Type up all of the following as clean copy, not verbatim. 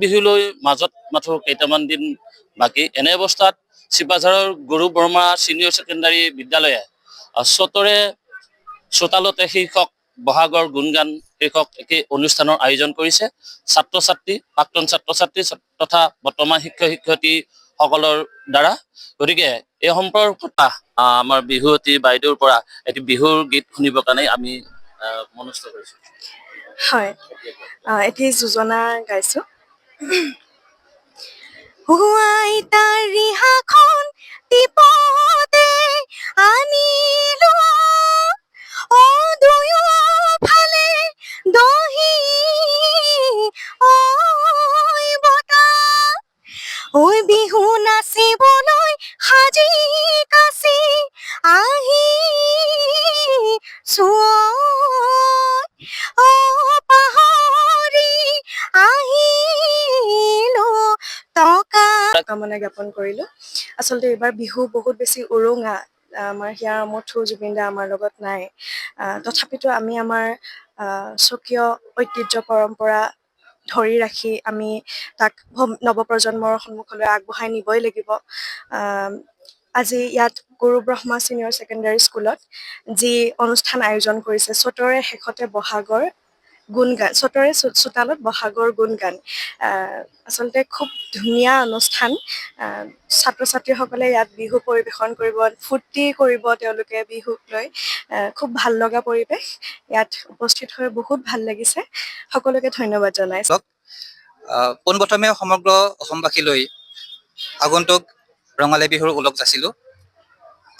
বিহুলৈ মাজত মাথো কেইটামান দিন বাকী। এনে অৱস্থাত চিপাঝাৰৰ গুৰু ব্ৰহ্মা ছিনিয়ৰ ছেকেণ্ডাৰী বিদ্যালয়ে চোতালতে শীৰ্ষক বহাগৰ গুণগান শীৰ্ষক একে অনুষ্ঠানৰ আয়োজন কৰিছে। ছাত্ৰ ছাত্ৰী, প্ৰাক্তন ছাত্ৰ ছাত্ৰী তথা বৰ্তমান শিক্ষক শিক্ষয়িত্ৰী সকলৰ দ্বাৰা। গতিকে এই সম্পৰ্কত আমাৰ বিহুৱতী বাইদেউৰ পৰা এটি বিহুৰ গীত শুনিবৰ কাৰণে আমি মনস্থ কৰিছো। হয়, এটি যোজনা গাইছো। আইতাৰ ৰিহাখন টিপতে আনিলো, দুয়োফালে দহি বতাহ, বিহু নাচিবলৈ সাজি কাচি আহিছো, পাহৰি আহিলো টকা কামনা জ্ঞাপন কৰিলো। আচলতে এইবাৰ বিহু বহুত বেছি উৰুঙা। আমাৰ হিয়াৰ আমঠু জুবিন দা আমাৰ লগত নাই, তথাপিতো আমি আমাৰ স্বকীয় ঐতিহ্য পৰম্পৰা ধৰি ৰাখি আমি তাক নৱপ্ৰজন্মৰ সন্মুখলৈ আগবঢ়াই নিবই লাগিব। আজি ইয়াত গুৰু ব্ৰহ্মা ছিনিয়ৰ ছেকেণ্ডাৰী স্কুলত যি অনুষ্ঠান আয়োজন কৰিছে, চ'তৰে শেষতে বহাগৰ গুণগান, চ'তৰে চোতালত বহাগৰ গুণগান, আচলতে খুব ধুনীয়া অনুষ্ঠান। ছাত্ৰ ছাত্ৰীসকলে ইয়াত বিহু পৰিৱেশন কৰিব, ফূৰ্তি কৰিব তেওঁলোকে বিহুক লৈ। খুব ভাল লগা পৰিৱেশ, ইয়াত উপস্থিত হৈ বহুত ভাল লাগিছে। সকলোকে ধন্যবাদ জনাইছো। পোনপ্ৰথমে সমগ্ৰ অসমবাসীলৈ আগন্তুক ৰঙালী বিহুৰ ওলগ যাচিলোঁ।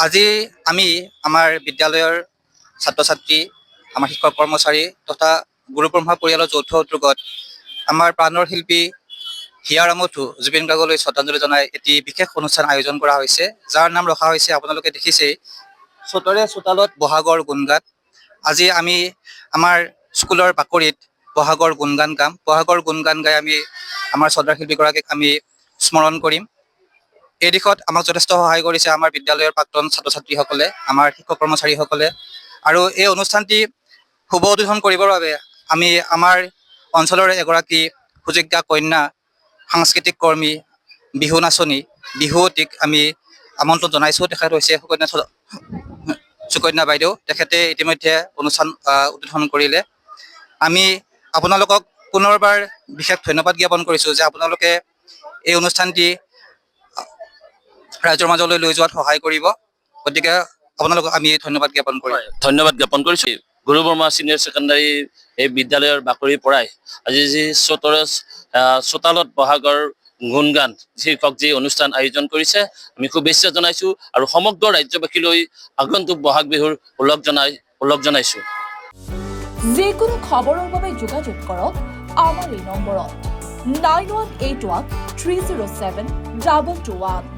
আজি আমি আমাৰ বিদ্যালয়ৰ ছাত্ৰ ছাত্ৰী, আমাৰ শিক্ষক কৰ্মচাৰী তথা গুৰু ব্ৰহ্মা পৰিয়ালৰ যৌথ উদ্যোগত আমাৰ প্ৰাণৰ শিল্পী হিয়াৰ আমঠু জুবিন গাৰ্গলৈ শ্ৰদ্ধাঞ্জলি জনাই এটি বিশেষ অনুষ্ঠান আয়োজন কৰা হৈছে, যাৰ নাম ৰখা হৈছে, আপোনালোকে দেখিছেই, চ'তৰে চোতালত বহাগৰ গুণগান। আজি আমি আমাৰ স্কুলৰ বাকৰিত বহাগৰ গুণগান গাম। বহাগৰ গুণগান গাই আমি আমাৰ শ্ৰদ্ধাৰ শিল্পীগৰাকীক আমি স্মৰণ কৰিম। এই দিশত আমাক যথেষ্ট সহায় কৰিছে আমাৰ বিদ্যালয়ৰ প্ৰাক্তন ছাত্ৰ ছাত্ৰীসকলে, আমাৰ শিক্ষক কৰ্মচাৰীসকলে। আৰু এই অনুষ্ঠানটি শুভ উদ্বোধন কৰিবৰ বাবে আমি আমাৰ অঞ্চলৰে এগৰাকী সুযোগ্যা কন্যা, সাংস্কৃতিক কৰ্মী, বিহু নাচনী, বিহুৱতীক আমি আমন্ত্ৰণ জনাইছোঁ। তেখেত হৈছে সুকন্যা বাইদেউ। তেখেতে ইতিমধ্যে অনুষ্ঠান উদ্বোধন কৰিলে। আমি আপোনালোকক পুনৰবাৰ বিশেষ ধন্যবাদ জ্ঞাপন কৰিছোঁ যে আপোনালোকে এই অনুষ্ঠানটি ৰাইজৰ মাজলৈ লৈ যোৱাত সহায় কৰিব। গতিকে আপোনালোকক আমি ধন্যবাদ জ্ঞাপন কৰিম। ধন্যবাদ জ্ঞাপন কৰিছোঁ। গুৰু ব্ৰহ্মা ছিনিয়ৰ ছেকেণ্ডাৰী এই বিদ্যালয়ৰ বাকৰিৰ পৰাই আজি যি চোতালত বহাগৰ গুণগান শীৰ্ষক যি অনুষ্ঠান আয়োজন কৰিছে, আমি শুভেচ্ছা জনাইছোঁ আৰু সমগ্ৰ ৰাজ্যবাসীলৈ আগন্তুক বহাগ বিহুৰ ওলগ জনাইছোঁ। যিকোনো খবৰৰ বাবে যোগাযোগ কৰক আমাৰ এই নম্বৰত 9181 307 2221।